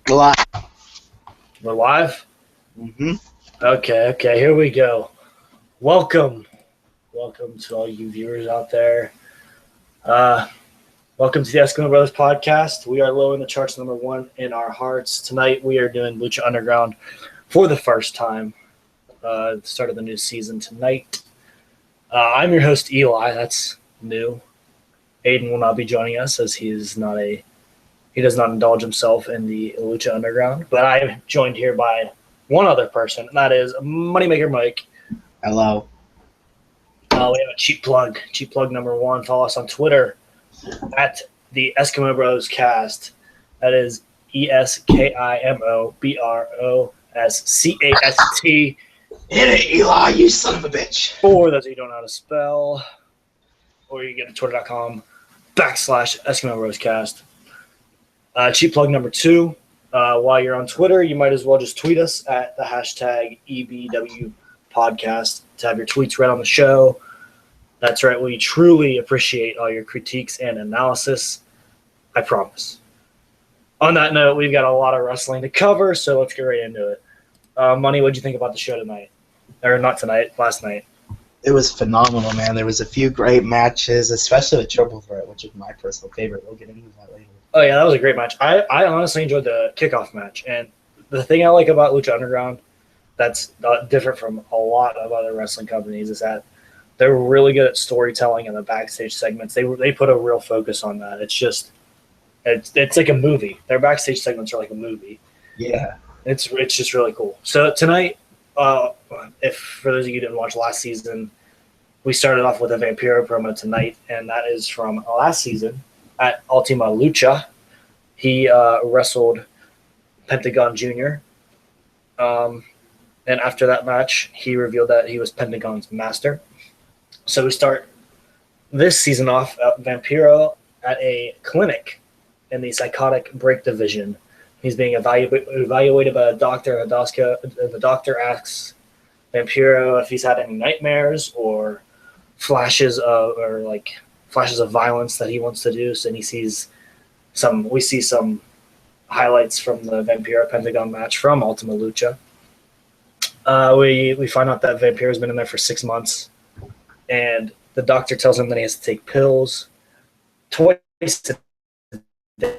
Live. We're live? Mm-hmm. Okay, here we go. Welcome to all you viewers out there. Welcome to the Eskimo Brothers podcast. We are low in the charts, #1 in our hearts. Tonight we are doing Lucha Underground for the first time. The start of the new season tonight. I'm your host, Eli. That's new. Aiden will not be joining us as he does not indulge himself in the Lucha Underground. But I'm joined here by one other person, and that is Moneymaker Mike. Hello. We have a cheap plug #1. Follow us on Twitter at the Eskimo Bros Cast. That is ESKIMOBROSCAST. Hit it, Eli, you son of a bitch. For those of you who don't know how to spell, or you get to twitter.com/Eskimo Bros Cast. Cheap plug #2. While you're on Twitter, you might as well just tweet us at the hashtag EBW podcast to have your tweets read on the show. That's right. We truly appreciate all your critiques and analysis. I promise. On that note, we've got a lot of wrestling to cover, so let's get right into it. Money, what'd you think about the show tonight? Or not tonight, last night. It was phenomenal, man. There was a few great matches, especially the Triple Threat, which is my personal favorite. We'll get into that later. Oh, yeah, that was a great match. I honestly enjoyed the kickoff match. And the thing I like about Lucha Underground that's different from a lot of other wrestling companies is that they're really good at storytelling in the backstage segments. They put a real focus on that. It's like a movie. Their backstage segments are like a movie. Yeah. It's just really cool. So tonight, if for those of you who didn't watch last season, we started off with a Vampiro promo tonight, and that is from last season at Ultima Lucha. He wrestled Pentagon Jr. And after that match, he revealed that he was Pentagon's master. So we start this season off at Vampiro at a clinic in the psychotic break division. He's being evaluated by a doctor. The doctor asks Vampiro if he's had any nightmares or flashes of violence that he wants to do. So we see some highlights from the Vampiro Pentagon match from Ultima Lucha. We find out that Vampiro's been in there for 6 months, and the doctor tells him that he has to take pills twice a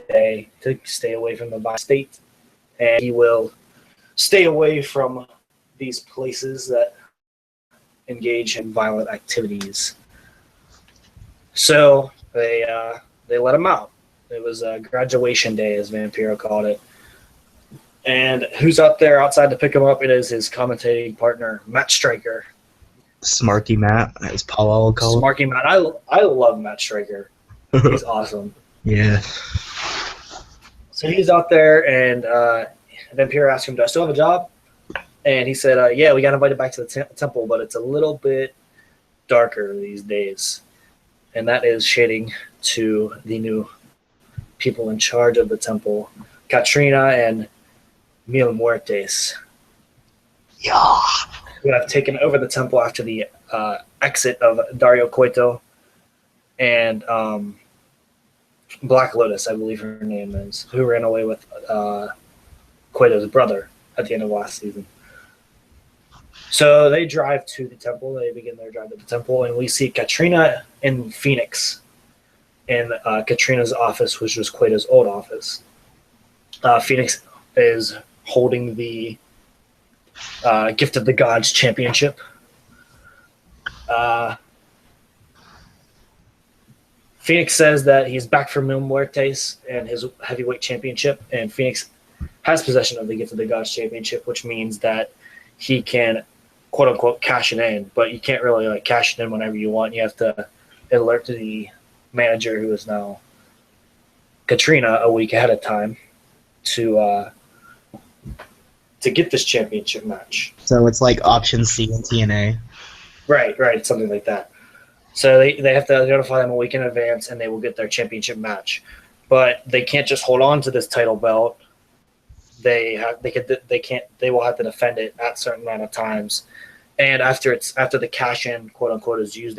day to stay away from the violent state, and he will stay away from these places that engage in violent activities. So they let him out. It was a graduation day, as Vampiro called it. And who's out there outside to pick him up? It is his commentating partner, Matt Striker. Smarky Matt, as Paul will call him. Smarky Matt. I love Matt Striker. He's awesome. Yeah. So he's out there, and Vampiro asked him, "Do I still have a job?" And he said, "Yeah, we got invited back to the temple, but it's a little bit darker these days." And that is shading to the new people in charge of the temple, Katrina and Mil Muertes. Yeah. Who have taken over the temple after the exit of Dario Cueto and Black Lotus, I believe her name is, who ran away with Cueto's brother at the end of last season. So they drive to the temple. They begin their drive to the temple, and we see Katrina and Phoenix in Katrina's office, which was Cueto's old office. Phoenix is holding the Gift of the Gods Championship. Phoenix says that he's back for Mil Muertes and his heavyweight championship, and Phoenix has possession of the Gift of the Gods Championship, which means that he can, quote unquote, cash it in, but you can't really cash it in whenever you want. You have to alert the manager, who is now Katrina, a week ahead of time to get this championship match. So it's like option C in TNA. Right, something like that. So they have to notify them a week in advance, and they will get their championship match. But they can't just hold on to this title belt. They will have to defend it at a certain amount of times. And after the cash in, quote unquote, is used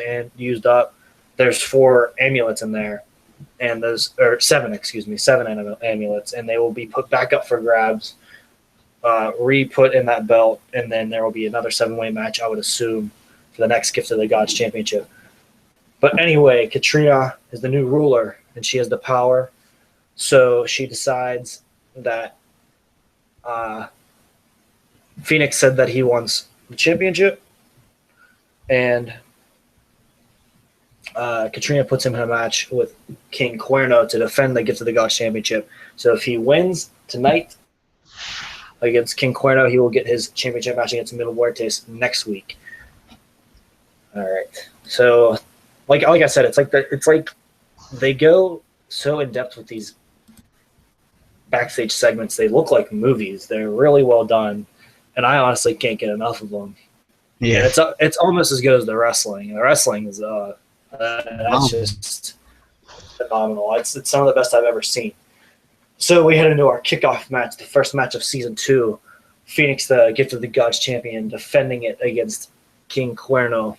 up, there's 4 amulets in there and those or seven amulets, and they will be put back up for grabs, re-put in that belt, and then there will be another 7-way match, I would assume, for the next Gift of the Gods Championship. But anyway, Katrina is the new ruler, and she has the power. So she decides that Phoenix said that he wants the championship, and Katrina puts him in a match with King Cuerno to defend the Gift of the Gods Championship. So if he wins tonight against King Cuerno, he will get his championship match against Mil Muertes next week. All right. So, like I said, it's like they go so in depth with these backstage segments. They look like movies. They're really well done, and I honestly can't get enough of them. Yeah, And it's almost as good as the wrestling. The wrestling is that's just phenomenal. It's some of the best I've ever seen. So we head into our kickoff match, the first match of season 2. Phoenix, the Gift of the Gods champion, defending it against King Cuerno.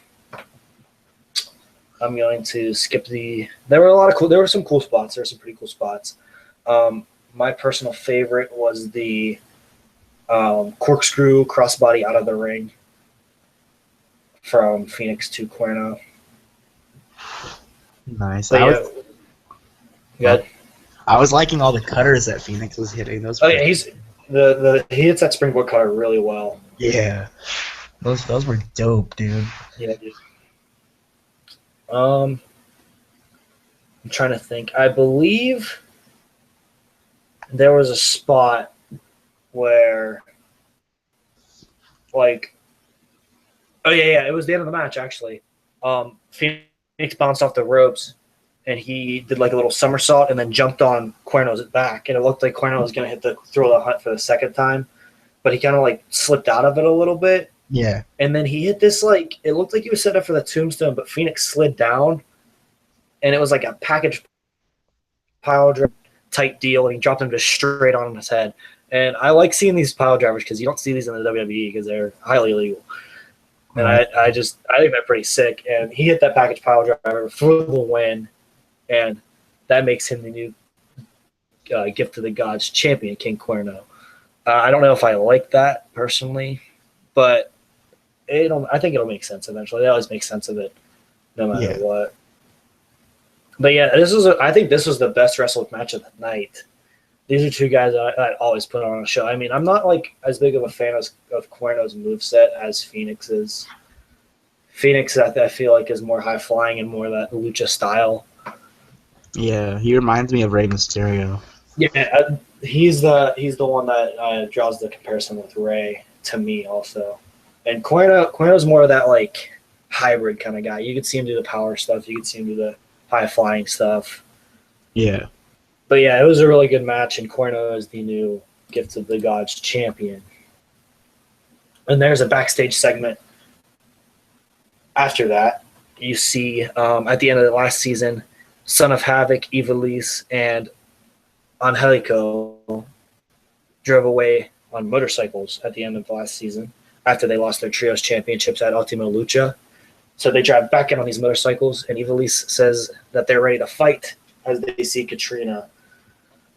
I'm going to skip there were some cool spots. There were some pretty cool spots. My personal favorite was the corkscrew crossbody out of the ring from Phoenix to Cuerno. Nice. I was liking all the cutters that Phoenix was hitting. Those. Yeah, he hits that springboard cutter really well. Yeah, those were dope, dude. Yeah, dude. I'm trying to think. I believe there was a spot where, like, it was the end of the match actually. Phoenix bounced off the ropes, and he did like a little somersault and then jumped on Cuerno's back, and it looked like Cuerno was going to throw the hunt for the second time, but he kind of like slipped out of it a little bit. Yeah. And then he hit this, like, it looked like he was set up for the tombstone, but Phoenix slid down, and it was like a package pile driver type deal, and he dropped him just straight on his head. And I like seeing these pile drivers because you don't see these in the WWE because they're highly illegal. And I think they're pretty sick. And he hit that package pile driver for the win, and that makes him the new Gift of the Gods champion, King Cuerno. I don't know if I like that personally, but I think it'll make sense eventually. They always make sense of it, no matter what. But yeah, I think this was the best wrestled match of the night. These are two guys that I always put on a show. I mean, I'm not like as big of a fan of Cuerno's moveset as Phoenix is. Phoenix, I feel like, is more high flying and more that lucha style. Yeah, he reminds me of Rey Mysterio. Yeah, he's the one that draws the comparison with Rey to me also. And Cuerno's more of that like hybrid kind of guy. You could see him do the power stuff. You could see him do the high flying stuff. Yeah. But yeah, it was a really good match, and Cuerno is the new Gift of the Gods champion. And there's a backstage segment. After that, you see at the end of the last season, Son of Havoc, Ivelisse, and Angelico drove away on motorcycles at the end of the last season after they lost their trios championships at Ultima Lucha. So they drive back in on these motorcycles, and Ivelisse says that they're ready to fight as they see Katrina.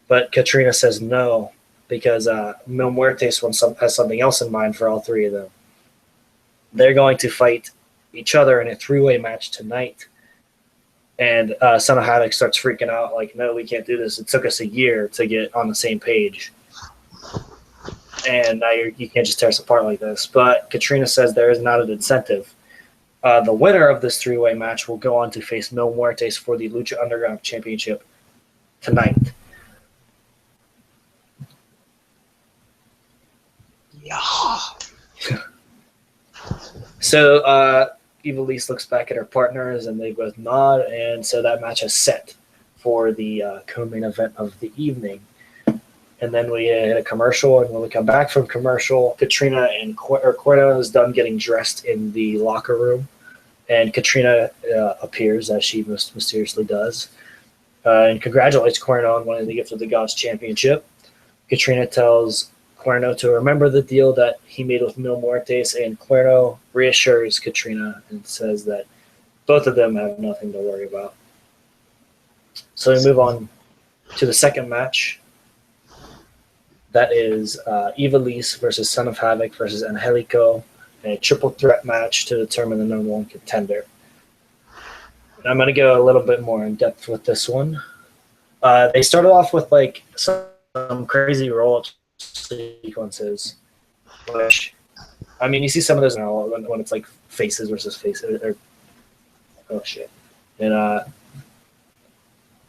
But Katrina says no, because Mil Muertes has something else in mind for all three of them. They're going to fight each other in a 3-way match tonight. And Son of Havoc starts freaking out, like, no, we can't do this. It took us a year to get on the same page. And now you can't just tear us apart like this. But Katrina says there is not an incentive. The winner of this 3-way match will go on to face Mil Muertes for the Lucha Underground Championship tonight. Yeah. So Ivelisse looks back at her partners, and they both nod, and so that match is set for the co-main event of the evening. And then we hit a commercial, and when we come back from commercial, Katrina and Cuerno is done getting dressed in the locker room, and Katrina appears, as she most mysteriously does, and congratulates Cuerno on winning the Gift of the Gods championship. Katrina tells Cuerno to remember the deal that he made with Mil Muertes, and Cuerno reassures Katrina and says that both of them have nothing to worry about. So we move on to the second match. That is Ivelisse versus Son of Havoc versus Angelico, a triple threat match to determine the number one contender. And I'm going to go a little bit more in depth with this one. They started off with like some crazy roll-up sequences, which, I mean, you see some of those now when it's like faces versus faces, or oh shit, and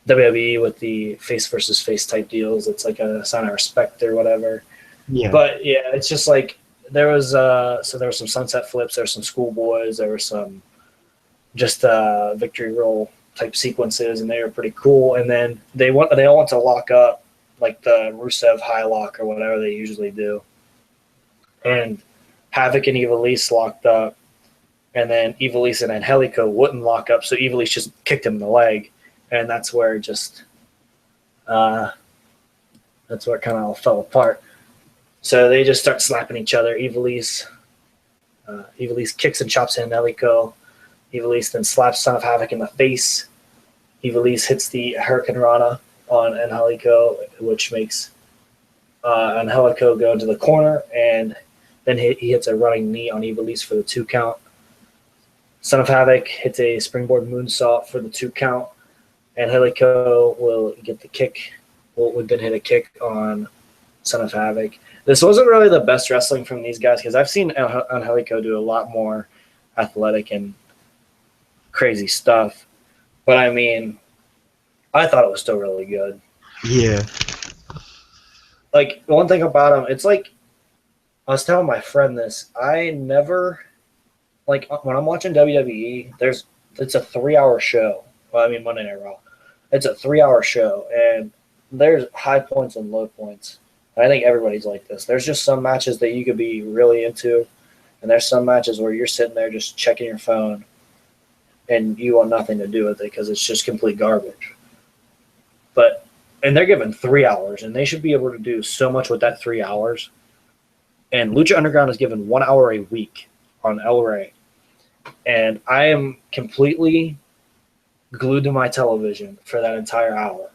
WWE with the face versus face type deals. It's like a sign of respect or whatever. Yeah. But yeah, it's just like there was some sunset flips, there were some schoolboys, there were some just victory roll type sequences, and they were pretty cool. And then they all want to lock up like the Rusev high lock or whatever they usually do. And Havoc and Ivelisse locked up, and then Ivelisse and Angelico wouldn't lock up, so Ivelisse just kicked him in the leg. And that's where it just kind of all fell apart. So they just start slapping each other. Ivelisse kicks and chops Angelico. Ivelisse then slaps Son of Havoc in the face. Ivelisse hits the Hurricane Rana on Angelico, which makes Angelico go into the corner, and then he hits a running knee on Ivelisse for the 2 count. Son of Havoc hits a springboard moonsault for the 2 count. Angelico will get the kick, would then hit a kick on Son of Havoc. This wasn't really the best wrestling from these guys, because I've seen Angelico do a lot more athletic and crazy stuff. But I mean, I thought it was still really good. Yeah. Like, one thing about him, it's like, I was telling my friend this, I never, like, when I'm watching WWE, it's a 3-hour show. Well, I mean, Monday Night Raw. It's a 3-hour show, and there's high points and low points. And I think everybody's like this. There's just some matches that you could be really into, and there's some matches where you're sitting there just checking your phone, and you want nothing to do with it because it's just complete garbage. And they're given 3 hours, and they should be able to do so much with that 3 hours. And Lucha Underground is given 1 hour a week on El Rey. And I am completely glued to my television for that entire hour.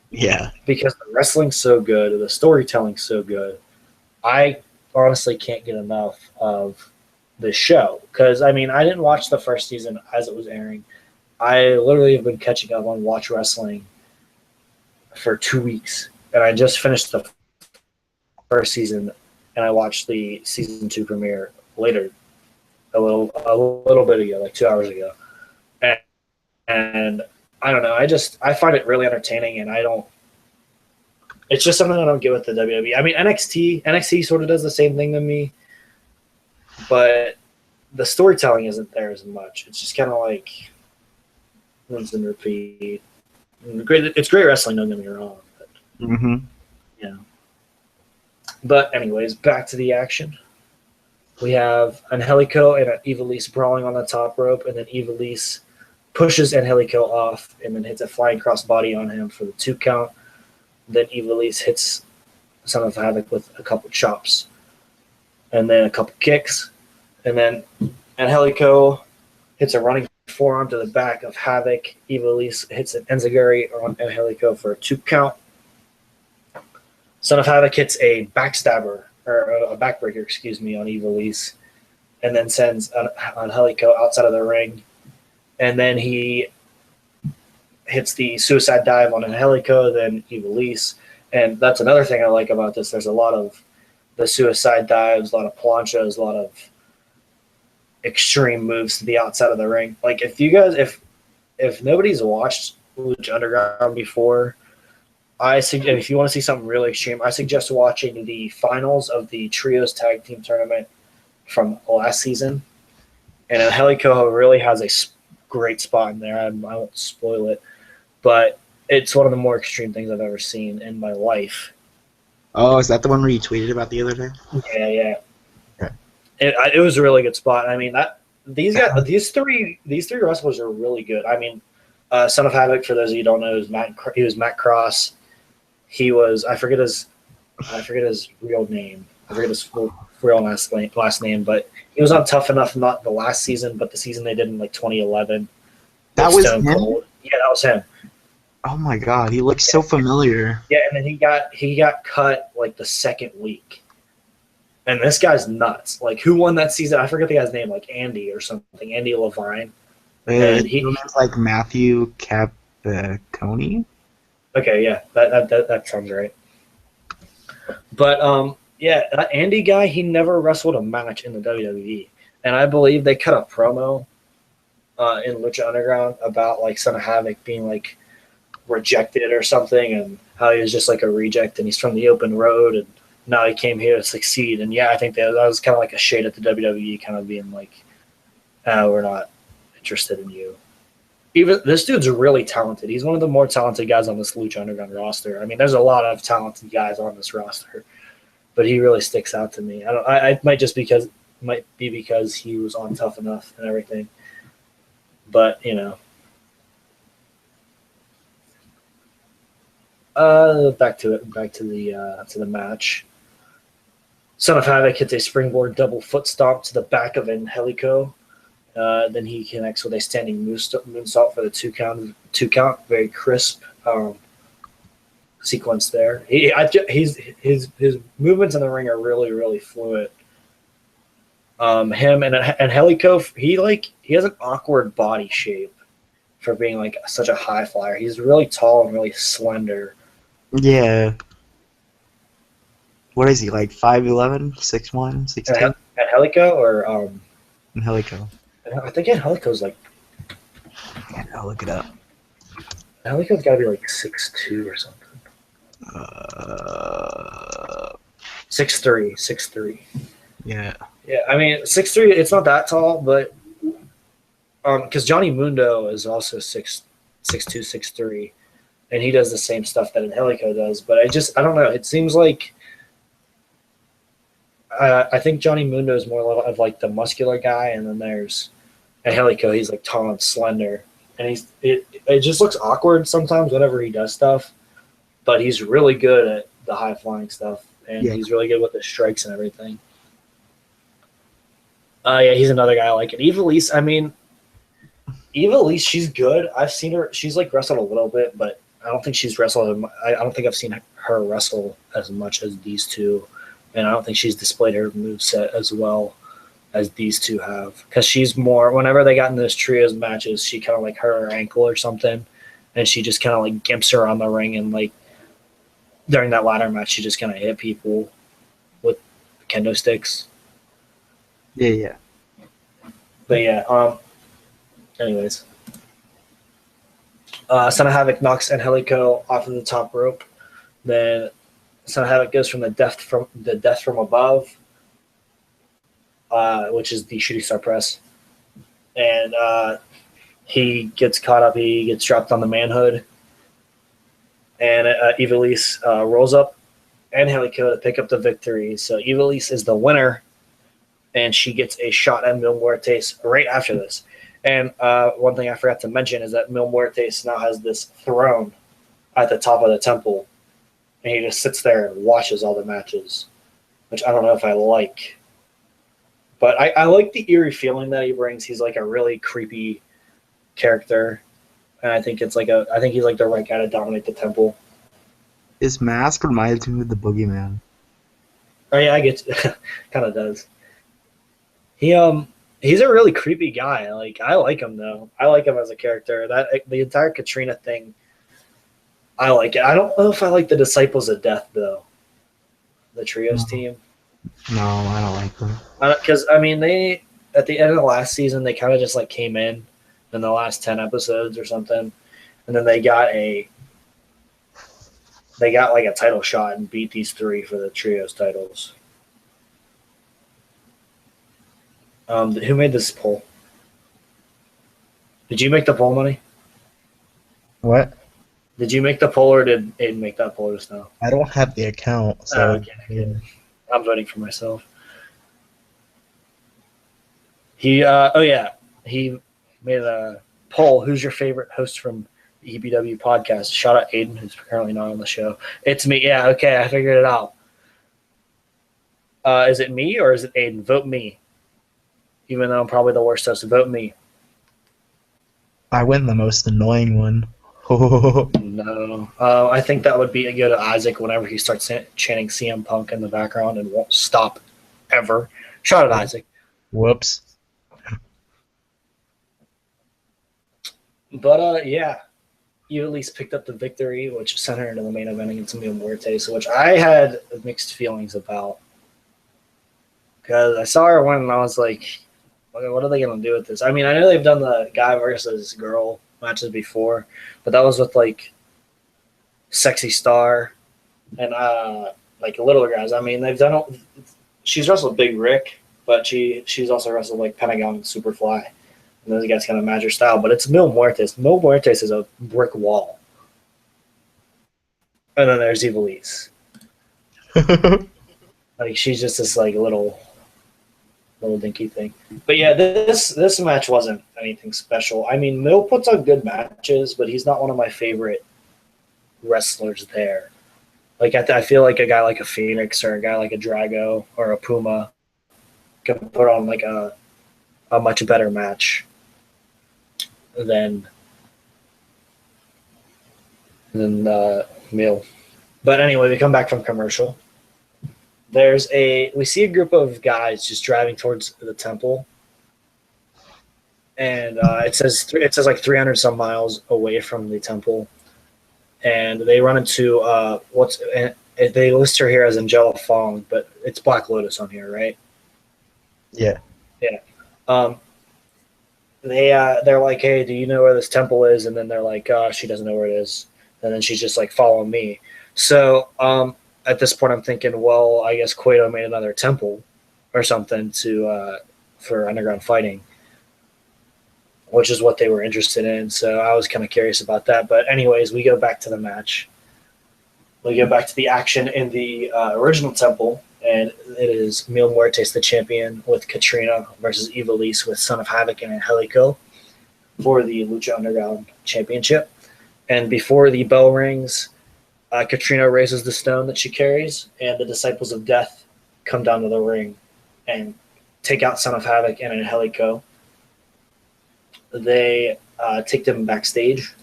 Yeah. Because the wrestling's so good, the storytelling's so good. I honestly can't get enough of this show. Because, I mean, I didn't watch the first season as it was airing. I literally have been catching up on Watch Wrestling for 2 weeks. And I just finished the first season, and I watched the season 2 premiere later, a little bit ago, like 2 hours ago. And I don't know, I find it really entertaining, and it's just something I don't get with the WWE. I mean, NXT sort of does the same thing to me, but the storytelling isn't there as much. It's just kind of like rinse and repeat. It's great wrestling, don't get me wrong. But, yeah. But anyways, back to the action. We have Angelico and Ivelisse brawling on the top rope, and then Ivelisse pushes Angelico off and then hits a flying crossbody on him for the 2 count. Then Ivelisse hits Son of Havoc with a couple chops and then a couple kicks. And then Angelico hits a running forearm to the back of Havoc. Ivelisse hits an enziguri on Angelico for a 2 count. Son of Havoc hits a backstabber, or a backbreaker, on Ivelisse, and then sends Angelico outside of the ring. And then he hits the suicide dive on Angelico, then Ivelisse. And that's another thing I like about this. There's a lot of the suicide dives, a lot of planchas, a lot of extreme moves to the outside of the ring. Like, if nobody's watched Lucha Underground before, if you want to see something really extreme, I suggest watching the finals of the Trios Tag Team Tournament from last season. And Angelico really has a great spot in there. I won't spoil it, but it's one of the more extreme things I've ever seen in my life. Oh, is that the one where you tweeted about the other day? Yeah. Okay. It was a really good spot. I mean, these three wrestlers are really good. I mean, Son of Havoc, for those of you who don't know, he was Matt Cross. He was, I forget his real name. I forget his real last name, but he was on Tough Enough, not the last season, but the season they did in like 2011. That was Stone him? Cold. Yeah, that was him. Oh my god, he looks so familiar. Yeah, and then he got cut like the second week. And this guy's nuts. Like, who won that season? I forget the guy's name, like Andy or something, Andy Levine. His And he, name's like Matthew Capiconi. okay, yeah, that sounds right. But yeah, that Andy guy, he never wrestled a match in the WWE, and I believe they cut a promo in Lucha Underground about like Son of Havoc being like rejected or something, and how he was just like a reject, and he's from the open road, and now he came here to succeed. And yeah, I think that was kind of like a shade at the WWE, kind of being like, we're not interested in you. Even this dude's really talented. He's one of the more talented guys on this Lucha Underground roster. I mean, there's a lot of talented guys on this roster, but he really sticks out to me. I might be because he was on Tough Enough and everything, but back to the match. Son of Havoc hits a springboard double foot stomp to the back of Angelico. Then he connects with a standing moonsault for the two count. Very crisp sequence there. His movements in the ring are really, really fluid. Him and Angelico, he has an awkward body shape for being like such a high flyer. He's really tall and really slender. Yeah. What is he, like 5'11", 6'1", 6'2"? Angelico or Angelico. I think Angelico's like. Yeah, I'll look it up. Angelico's got to be like 6'2" or something. 6'3", 6'3". Yeah. Yeah, I mean 6'3". It's not that tall, but because Johnny Mundo is also 6'2", 6'3", and he does the same stuff that Angelico does. But I don't know. It seems like I think Johnny Mundo is more of like the muscular guy, and then there's Angelico. He's like tall and slender, and it just looks awkward sometimes whenever he does stuff. But he's really good at the high flying stuff, and he's really good with the strikes and everything. Yeah, he's another guy I like it. Ivelisse, I mean, Ivelisse, she's good. I've seen her. She's like wrestled a little bit, but I don't think she's wrestled. I don't think I've seen her wrestle as much as these two, and I don't think she's displayed her moveset as well as these two have. Because she's more. Whenever they got in those trios matches, she kind of like hurt her ankle or something, and she just kind of like gimps her on the ring, and like during that ladder match, she just kind of hit people with kendo sticks. Yeah. But yeah. Anyways. Son of Havoc knocks Angelico off of the top rope. Then Son of Havoc goes from the death from above, which is the shooting star press, and he gets caught up. He gets dropped on the manhood, and Ivelisse rolls up Angelico to pick up the victory. So Ivelisse is the winner, and she gets a shot at Mil Muertes right after this. And one thing I forgot to mention is that Mil Muertes now has this throne at the top of the temple, and he just sits there and watches all the matches, which I don't know if I like. But I like the eerie feeling that he brings. He's like a really creepy character, and I think he's like the right guy to dominate the temple. His mask reminds me of the Boogeyman. Oh yeah, I get kind of does. He's a really creepy guy. Like, I like him though. I like him as a character. That the entire Katrina thing, I like it. I don't know if I like the Disciples of Death though. The trios team. No, I don't like them. Because I mean, they at the end of the last season, they kind of just like came in the last 10 episodes or something, and then they got like a title shot and beat these three for the trios titles. Who made this poll? Did you make the poll, Money? What? Did you make the poll, or did Aiden make that poll just now? I don't have the account, so okay. Yeah. I'm voting for myself. He made a poll. Who's your favorite host from the EBW podcast? Shout out Aiden, who's currently not on the show. It's me. Yeah, okay, I figured it out. Is it me or is it Aiden? Vote me. Even though I'm probably the worst host, vote me. I win the most annoying one. No. I think that would be a good Isaac whenever he starts chanting CM Punk in the background and won't stop ever. Shout out Isaac. Whoops. But yeah, you at least picked up the victory, which sent her into the main event against Mil Muertes, which I had mixed feelings about. Because I saw her win and I was like, what are they going to do with this? I mean, I know they've done the guy versus girl matches before, but that was with like Sexy Star and like littler guys. I mean, they've done it. She's wrestled Big Rick, but she's also wrestled like Pentagon and Superfly. And those guys kind of match her style, but it's Mil Muertes. Mil Muertes is a brick wall. And then there's Ivelisse. Like she's just this like little dinky thing. But yeah, this match wasn't anything special. I mean, Mil puts on good matches, but he's not one of my favorite wrestlers there. Like I feel like a guy like a Phoenix or a guy like a Drago or a Puma can put on like a much better match than Mil. But anyway, we come back from commercial. We see a group of guys just driving towards the temple, and it says like 300 some miles away from the temple, and they run into they list her here as Angela Fong, but it's Black Lotus on here, right? Yeah. They're like, hey, do you know where this temple is? And then they're like, she doesn't know where it is, and then she's just like, follow me. So at this point, I'm thinking, well, I guess Cueto made another temple or something for underground fighting, which is what they were interested in. So I was kind of curious about that. But anyways, we go back to the match. We go back to the action in the original temple, and it is Mil Muertes, the champion, with Katrina versus Ivelisse with Son of Havoc and Angelico for the Lucha Underground Championship. And before the bell rings, Katrina raises the stone that she carries, and the Disciples of Death come down to the ring and take out Son of Havoc and Angelico. They take them backstage,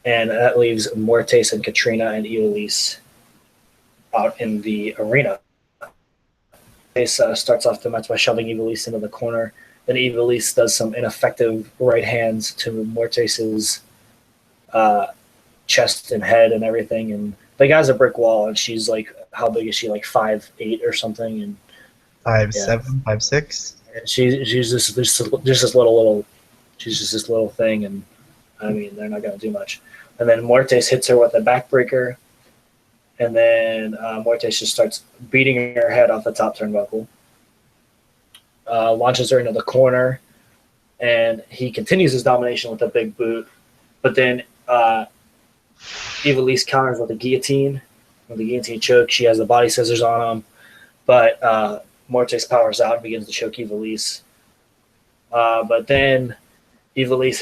and that leaves Muertes and Katrina and Ivelisse out in the arena. Muertes starts off the match by shoving Ivelisse into the corner. Then Ivelisse does some ineffective right hands to Muertes's chest and head and everything, and the guy's a brick wall, and she's like, how big is she, like 5'8" or something, and 5'7", 5'6". and she's just this little she's just this little thing, and I mean, they're not going to do much. And then Muertes hits her with a backbreaker, and then Muertes just starts beating her head off the top turnbuckle, launches her into the corner, and he continues his domination with a big boot, but then Ivelisse counters with a guillotine. With the guillotine choke, she has the body scissors on him, but Muertes powers out and begins to choke Ivelisse. But then Ivelisse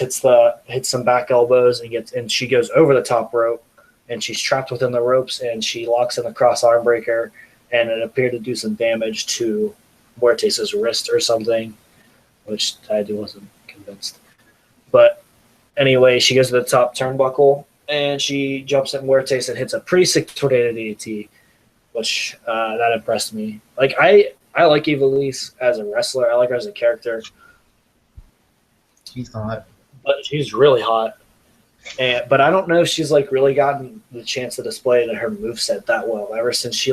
hits some back elbows and she goes over the top rope, and she's trapped within the ropes, and she locks in the cross arm breaker, and it appeared to do some damage to Muertes' wrist or something, which I wasn't convinced. But anyway, she goes to the top turnbuckle, and she jumps at Muertes and hits a pretty sick tornado DDT, which that impressed me. Like I like Ivelisse as a wrestler. I like her as a character. She's hot. But she's really hot. But I don't know if she's like really gotten the chance to display her moveset that well ever since she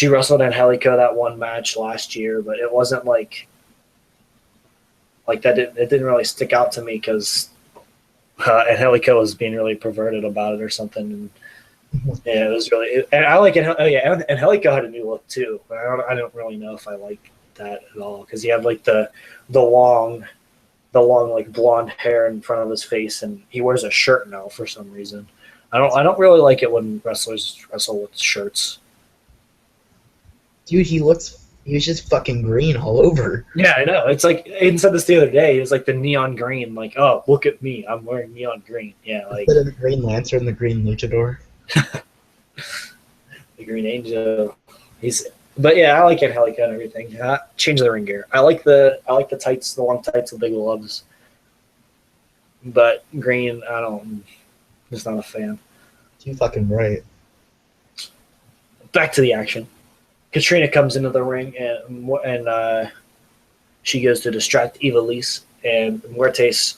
wrestled Angelico that one match last year, but it wasn't like that. It didn't really stick out to me because Angelico was being really perverted about it or something. And yeah, it was really. And I like it. Oh yeah, Angelico had a new look too, but I don't really know if I like that at all because you have like the long like blonde hair in front of his face, and he wears a shirt now for some reason. I don't really like it when wrestlers wrestle with shirts. Dude, he was just fucking green all over. Yeah, I know. It's like Aiden said this the other day. It was like the neon green. Like, oh, look at me, I'm wearing neon green. Yeah, like instead of the Green Lancer and the Green Luchador. The Green Angel. But yeah, I like Angelica and everything. Change the ring gear. I like the tights, the long tights with big gloves. But green, I don't. Just not a fan. You fucking right. Back to the action. Katrina comes into the ring and she goes to distract Ivelisse, and Muertes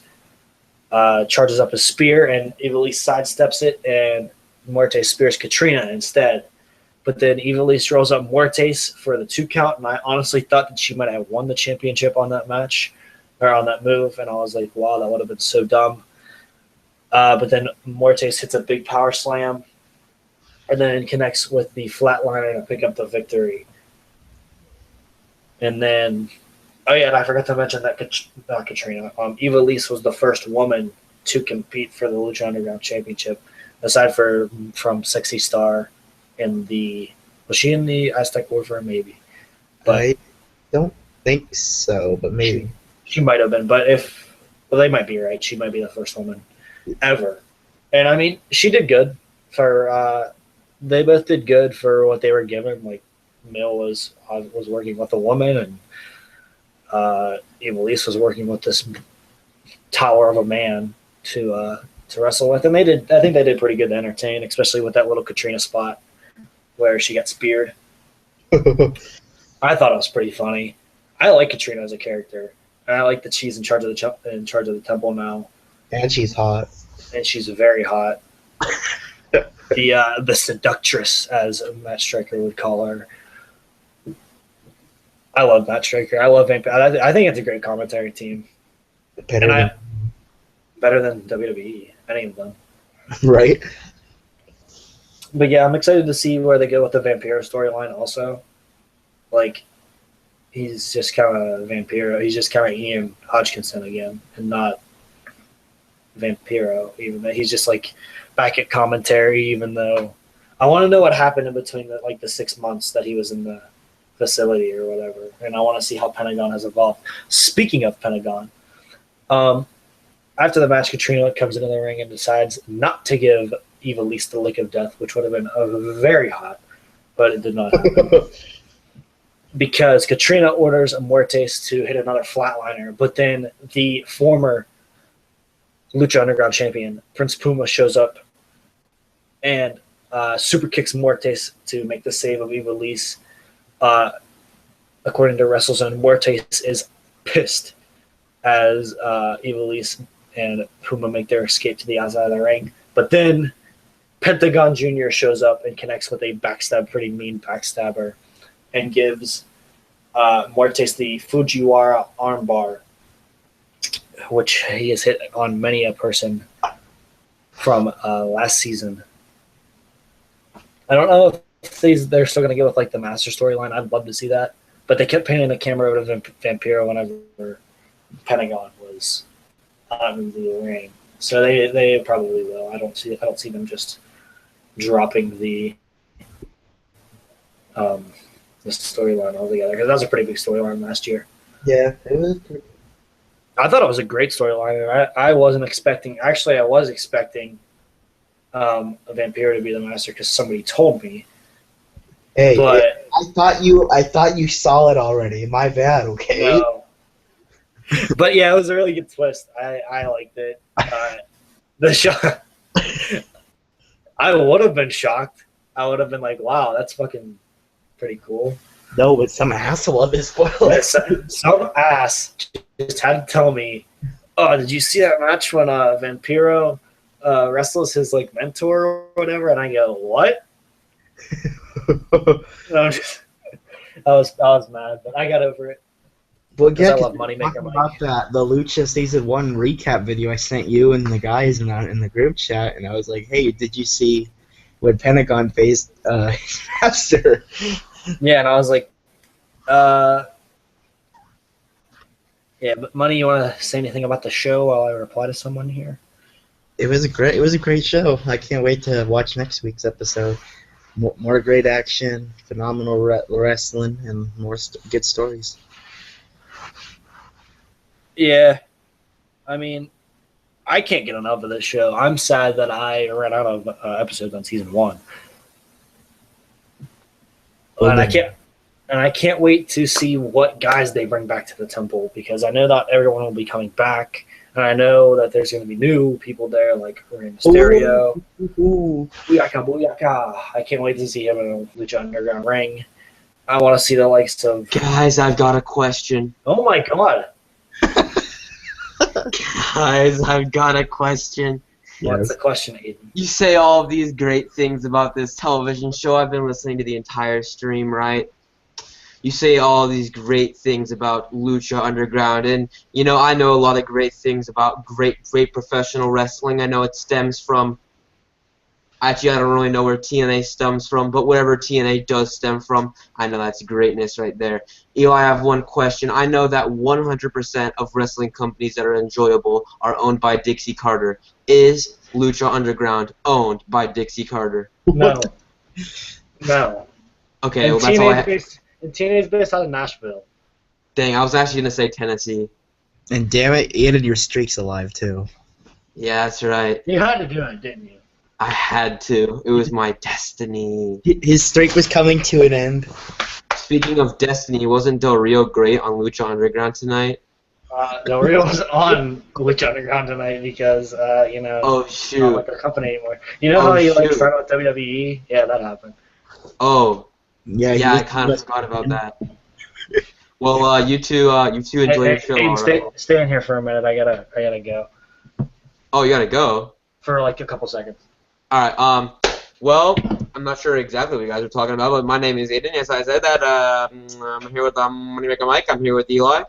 charges up a spear, and Ivelisse sidesteps it, and Muertes spears Katrina instead. But then Ivelisse rolls up Muertes for the 2 count, and I honestly thought that she might have won the championship on that match, or on that move, and I was like, wow, that would have been so dumb. But then Muertes hits a big power slam, and then connects with the flatliner to pick up the victory. And then, oh yeah, and I forgot to mention that Katrina. Ivelisse was the first woman to compete for the Lucha Underground Championship, aside from Sexy Star in the. Was she in the Aztec Warfare? Maybe. But I don't think so, but maybe. She might have been, but they might be right. She might be the first woman ever. And I mean, she did good for. They both did good for what they were given. Like, Mill was working with a woman, and Ivelisse was working with this tower of a man to wrestle with, and they did. I think they did pretty good to entertain, especially with that little Katrina spot where she got speared. I thought it was pretty funny. I like Katrina as a character, and I like that she's in charge of the temple now, And she's hot. and she's very hot. The seductress, as Matt Striker would call her. I love Matt Striker. I love Vampire. I think it's a great commentary team. Better than WWE. Any of them. Right? But yeah, I'm excited to see where they go with the Vampiro storyline also. Like, he's just kind of Vampiro. He's just kind of Ian Hodgkinson again, and not Vampiro. Even though he's just like back at commentary, even though I want to know what happened in between the 6 months that he was in the facility or whatever, and I want to see how Pentagon has evolved. Speaking of Pentagon, after the match, Katrina comes into the ring and decides not to give Ivelisse the lick of death, which would have been very hot, but it did not happen. Because Katrina orders Muertes to hit another flatliner, but then the former Lucha Underground champion, Prince Puma, shows up and super kicks Muertes to make the save of Ivelisse. According to WrestleZone, Muertes is pissed as Ivelisse and Puma make their escape to the outside of the ring. But then Pentagon Jr. shows up and connects with a pretty mean backstabber, and gives Muertes the Fujiwara armbar, which he has hit on many a person from last season. I don't know if they're still going to go with the Master storyline. I'd love to see that. But they kept panning the camera over to Vampiro whenever Pentagon was on the ring. So they probably will. I don't see them just dropping the storyline altogether, because that was a pretty big storyline last year. Yeah, it was pretty. I thought it was a great storyline. I wasn't expecting. Actually, I was expecting a Vampiro to be the Master because somebody told me. Hey, but I thought you saw it already. My bad. Okay. no. But yeah, it was a really good twist. I liked it. The shock. I would have been shocked. I would have been like, "Wow, that's fucking pretty cool." No, but some asshole of his spoilers. Some ass just had to tell me, "Oh, did you see that match when Vampiro wrestles his mentor or whatever?" And I go, "What?" I was mad, but I got over it. Well, yeah, I love Moneymaker Mike. About the Lucha Season 1 recap video I sent you and the guys in the group chat, and I was like, hey, did you see when Pentagon faced Master? Yeah, and I was like, yeah, but Money, you want to say anything about the show while I reply to someone here? It was a great show. I can't wait to watch next week's episode. More great action, phenomenal wrestling, and more good stories. Yeah, I mean, I can't get enough of this show. I'm sad that I ran out of episodes on season 1, and I can't wait to see what guys they bring back to the temple, because I know not everyone will be coming back. And I know that there's going to be new people there, like Rey Mysterio. Ooh. Booyaka, booyaka. I can't wait to see him in a Lucha Underground ring. I want to see the likes of... Guys, I've got a question. Oh my god. Guys, I've got a question. What's the question, Aiden? You say all of these great things about this television show. I've been listening to the entire stream, right? You say all these great things about Lucha Underground, and, you know, I know a lot of great things about great professional wrestling. I know it stems from... Actually, I don't really know where TNA stems from, but wherever TNA does stem from, I know that's greatness right there. Eli, I have one question. I know that 100% of wrestling companies that are enjoyable are owned by Dixie Carter. Is Lucha Underground owned by Dixie Carter? No. No. Okay, well, that's all I have. And TNA's based out of Nashville. Dang, I was actually going to say Tennessee. And damn it, Aiden, your streak's alive too. Yeah, that's right. You had to do it, didn't you? I had to. It was my destiny. His streak was coming to an end. Speaking of destiny, wasn't Del Rio great on Lucha Underground tonight? Del Rio wasn't on Lucha Underground tonight because, you know, Oh, it's shoot. not like their company anymore. You know Oh, how he like shoot. started with WWE? Yeah, that happened. Oh, Yeah, yeah, I kind of forgot about that. Well, you two enjoy your show, Aiden, alright? stay in here for a minute. I gotta go Oh, you gotta go? for like a couple seconds. Alright, well, I'm not sure exactly what you guys are talking about, but my name is Aiden. Yes, I said that, I'm here with, Moneymaker Mike. I'm here with Eli.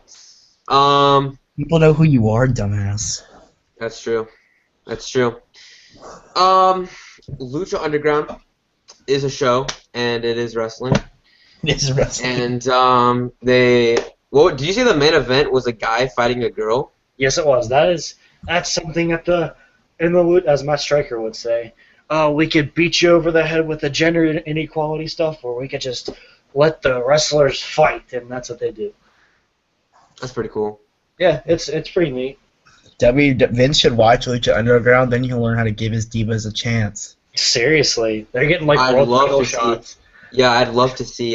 People know who you are, dumbass. That's true. That's true. Lucha Underground is a show, and it is wrestling. It's wrestling. And, did you say the main event was a guy fighting a girl? Yes, it was. That's something as Matt Stryker would say. We could beat you over the head with the gender inequality stuff, or we could just let the wrestlers fight, and that's what they do. That's pretty cool. Yeah, it's pretty neat. Vince should watch Lucha Underground, then he'll learn how to give his divas a chance. Seriously, they're getting like I'd world love title to shots. Yeah, I'd love to see,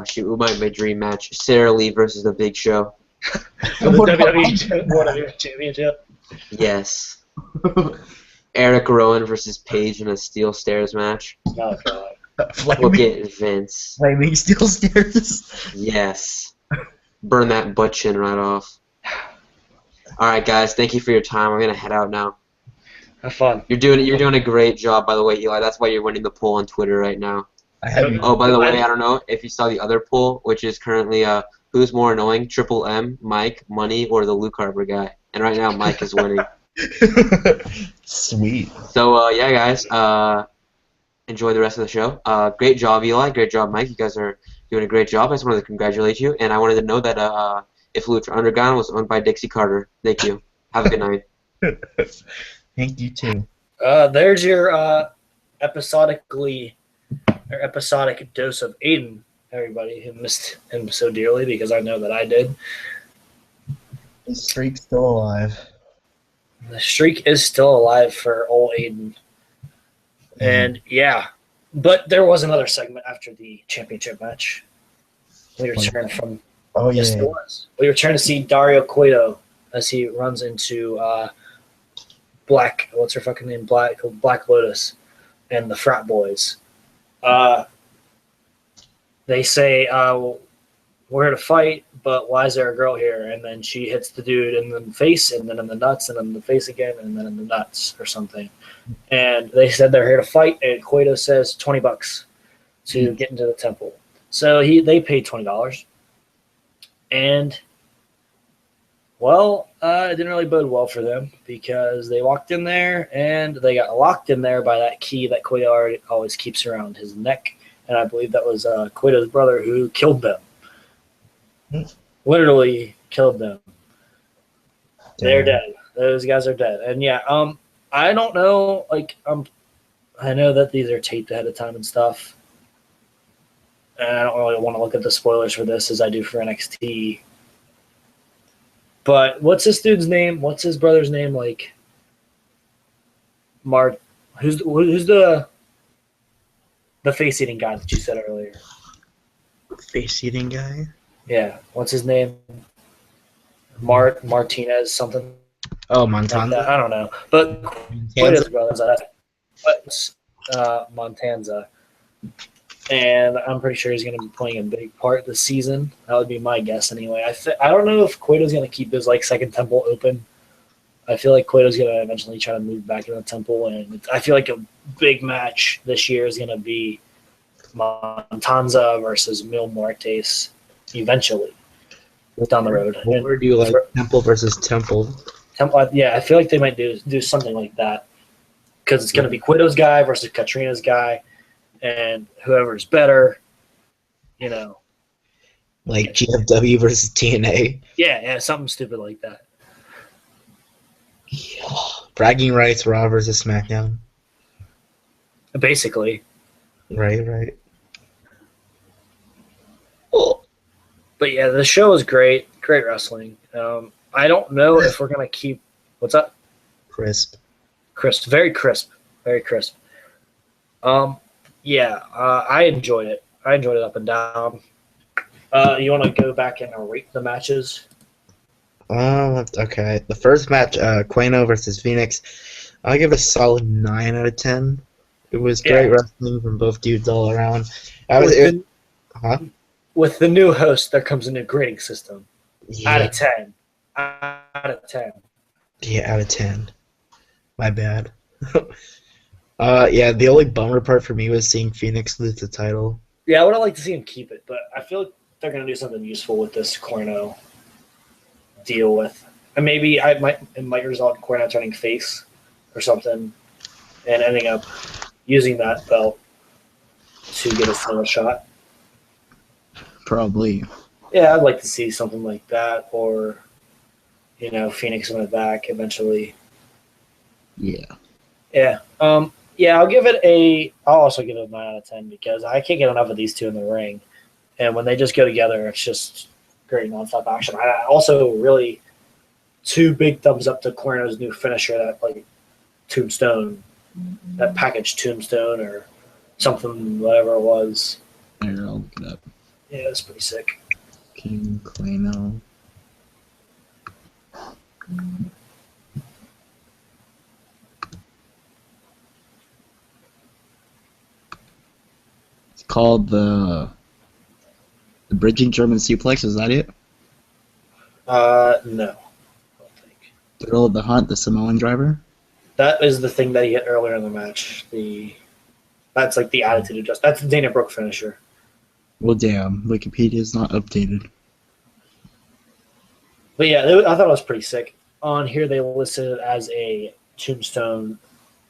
shoot, my dream match, Sarah Lee versus The Big Show. For the WWE Championship. Yes. Eric Rowan versus Paige in a steel stairs match. Oh god. Look at Vince. Flaming steel stairs. Yes. Burn that butt chin right off. Alright, guys, thank you for your time. I'm gonna head out now. Have fun. You're doing a great job, by the way, Eli. That's why you're winning the poll on Twitter right now. I haven't. Oh, by the way, I don't know if you saw the other poll, which is currently who's more annoying, Triple M, Mike, Money, or the Luke Harper guy. And right now, Mike is winning. Sweet. So yeah, guys, enjoy the rest of the show. Great job, Eli. Great job, Mike. You guys are doing a great job. I just wanted to congratulate you, and I wanted to know that if Lucha Underground was owned by Dixie Carter. Thank you. Have a good night. Thank you too. There's your episodic dose of Aiden, everybody who missed him so dearly, because I know that I did. His streak's still alive. The streak is still alive for old Aiden. And yeah, but there was another segment after the championship match. We returned from. Oh yeah. Yes, there was. We returned to see Dario Cueto as he runs into what's her fucking name? Black Lotus and the frat boys. They say, we're here to fight, but why is there a girl here? And then she hits the dude in the face, and then in the nuts, and then in the face again, and then in the nuts or something. And they said they're here to fight, and Cueto says $20 to get into the temple. So they paid $20. And, well, it didn't really bode well for them because they walked in there, and they got locked in there by that key that Cueto always keeps around his neck. And I believe that was Cueto's brother who killed them. Literally killed them. Damn. They're dead. Those guys are dead. And yeah, I don't know. I know that these are taped ahead of time and stuff. And I don't really want to look at the spoilers for this as I do for NXT. But what's this dude's name? What's his brother's name? Like, who's the face-eating guy that you said earlier? Face-eating guy? Yeah. What's his name? Martinez, something Oh, like that. Montana. I don't know. But Kansas? Cueto's brothers, Montanza. And I'm pretty sure he's going to be playing a big part this season. That would be my guess anyway. I don't know if Cueto's going to keep his second temple open. I feel like Cueto's going to eventually try to move back into the temple, and I feel like a big match this year is going to be Montanza versus Mil Muertes eventually down the road. Or do you like Temple versus Temple? Yeah, I feel like they might do something like that because it's going to be Cueto's guy versus Katrina's guy, and whoever's better, Like GFW versus TNA? Yeah, something stupid like that. Yeah. Bragging rights, Raw versus SmackDown. Basically. Right. Oh. But yeah, the show is great. Great wrestling. I don't know if we're going to keep... What's up? Crisp. Very crisp. Very crisp. Yeah, I enjoyed it. I enjoyed it up and down. You want to go back and rate the matches? Okay. The first match, Quano versus Phoenix, I'll give it a solid 9 out of 10. It was great wrestling from both dudes all around. With the new host, there comes a new grading system. Yeah. Out of 10. Out of 10. Yeah, out of 10. My bad. Yeah, the only bummer part for me was seeing Phoenix lose the title. Yeah, I would have liked to see him keep it, but I feel like they're going to do something useful with this Corno deal with. And maybe it might result in Corno turning face or something and ending up using that belt to get a final shot. Probably. Yeah, I'd like to see something like that, or Phoenix win it back eventually. Yeah. Yeah. Yeah, I'll also give it a 9 out of 10 because I can't get enough of these two in the ring. And when they just go together, it's just great nonstop action. I also really 2 big thumbs up to Cuerno's new finisher, that tombstone, that package tombstone or something, whatever it was. Here, I'll look it up. Yeah, it's pretty sick. King Cuerno. It's called the bridging German suplex. Is that it? No, I don't think. Thrill of the Hunt, the Samoan driver. That is the thing that he hit earlier in the match. That's like the attitude adjust. That's the Dana Brooke finisher. Well, damn, Wikipedia is not updated. But yeah, I thought it was pretty sick. On here, they listed it as a tombstone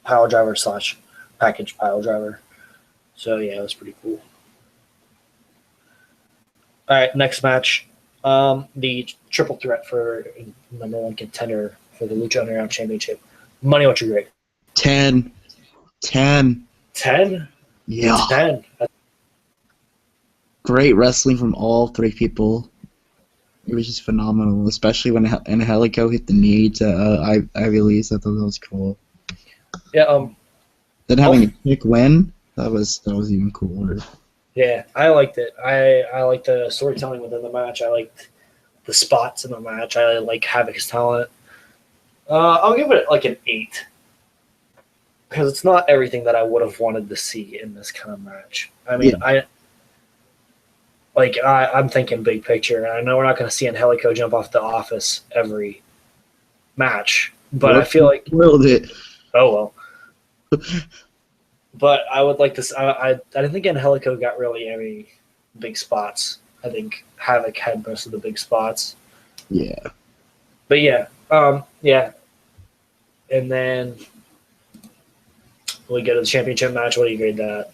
pile driver / package pile driver. So yeah, it was pretty cool. All right, next match. The triple threat for #1 contender for the Lucha Underground Championship. Money, what's your grade? 10. 10. 10? Yeah. 10. Great wrestling from all 3 people. It was just phenomenal, especially when Angelico hit the knee to Ivy Lee's. I thought that was cool. Yeah. Then having a quick win, that was even cooler. Yeah, I liked it. I liked the storytelling within the match. I liked the spots in the match. I like Havoc's talent. I'll give it an 8 because it's not everything that I would have wanted to see in this kind of match. I mean, Yeah. I'm thinking big picture, and I know we're not going to see Angelico jump off the office every match, but I feel like spoiled it. Oh well. But I would like to. I didn't think Angelico got really any big spots. I think Havoc had most of the big spots. Yeah. But yeah, yeah. And then we go to the championship match. What do you grade that?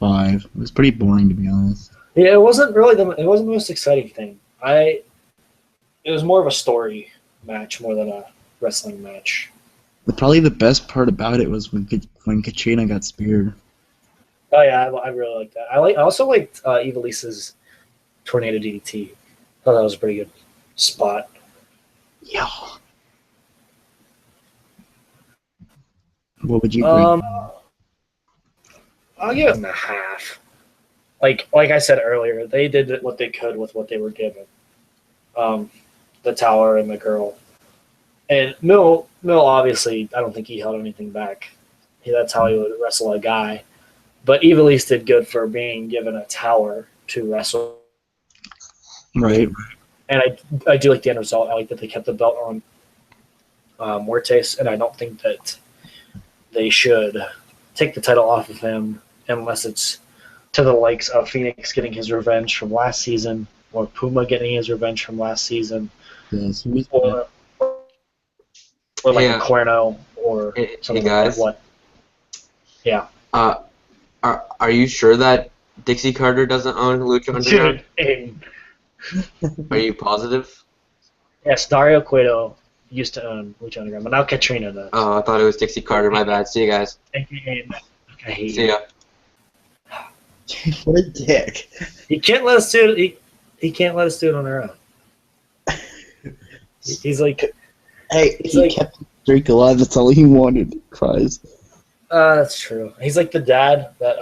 5. It was pretty boring, to be honest. Yeah, it wasn't really the most exciting thing. It was more of a story match more than a wrestling match. Probably the best part about it was when Katrina got speared. Oh yeah, I really like that. I also liked Evalise's tornado DDT. Thought that was a pretty good spot. Yeah. What would you grade? I'll give it a half. like I said earlier, they did what they could with what they were given. The tower and the girl. And Mill obviously, I don't think he held anything back. That's how he would wrestle a guy. But Evilise did good for being given a tower to wrestle. Right. And I do like the end result. I like that they kept the belt on Muertes, and I don't think that they should take the title off of him unless it's to the likes of Phoenix getting his revenge from last season, or Puma getting his revenge from last season, Yes. or like a Cuerno or something like that. What? Yeah. Are you sure that Dixie Carter doesn't own Lucha Underground? Are you positive? Yes, Dario Cueto used to own Lucha Underground, but now Katrina does. Oh, I thought it was Dixie Carter. My bad. See you guys. I hate See ya. What a dick. He can't let us do it. He can't let us do it on our own. He's like, hey, he's he like, kept the streak alive. That's all he wanted. Cries. That's true. He's like the dad that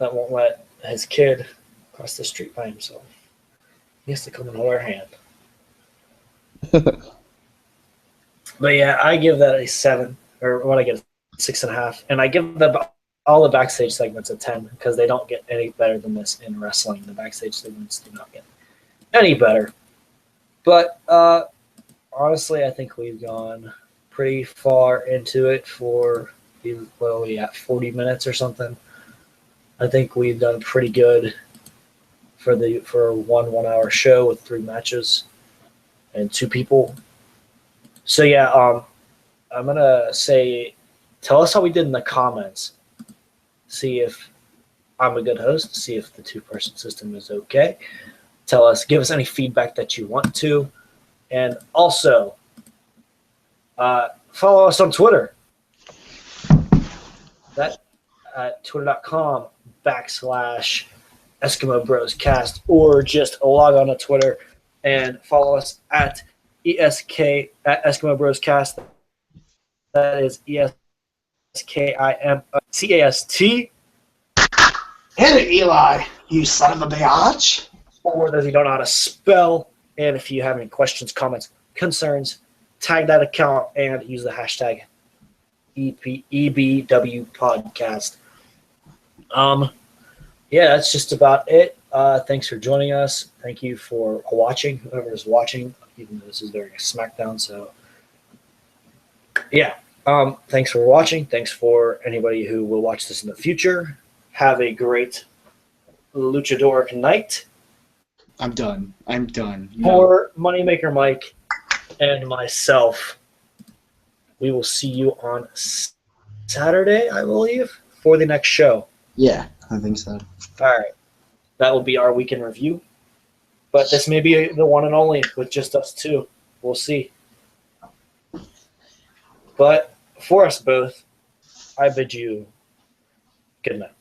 won't let his kid cross the street by himself. He has to come and hold our hand. But yeah, I give that a 7, or what I give 6.5, and I give all the backstage segments a 10 because they don't get any better than this in wrestling. The backstage segments do not get any better. But honestly, I think we've gone pretty far into it for 40 minutes or something. I think we've done pretty good for a 1 hour show with 3 matches and 2 people. So yeah, I'm gonna say, tell us how we did in the comments. See if I'm a good host. See if the 2-person system is okay. Give us any feedback that you want to, and also follow us on Twitter. That at twitter.com/Eskimo Bros Cast, or just log on to Twitter and follow us at Eskimo Bros Cast. That is ESKIMCAST. Hit it, Eli, you son of a bitch. Or those who don't know how to spell. And if you have any questions, comments, concerns, tag that account and use the hashtag EBW podcast. Yeah, that's just about it. Thanks for joining us. Thank you for watching, whoever is watching, even though this is during a SmackDown. So, yeah, thanks for watching. Thanks for anybody who will watch this in the future. Have a great luchador night. I'm done. For Moneymaker Mike and myself, we will see you on Saturday, I believe, for the next show. Yeah, I think so. All right. That will be our weekend review. But this may be the one and only with just us two. We'll see. But for us both, I bid you good night.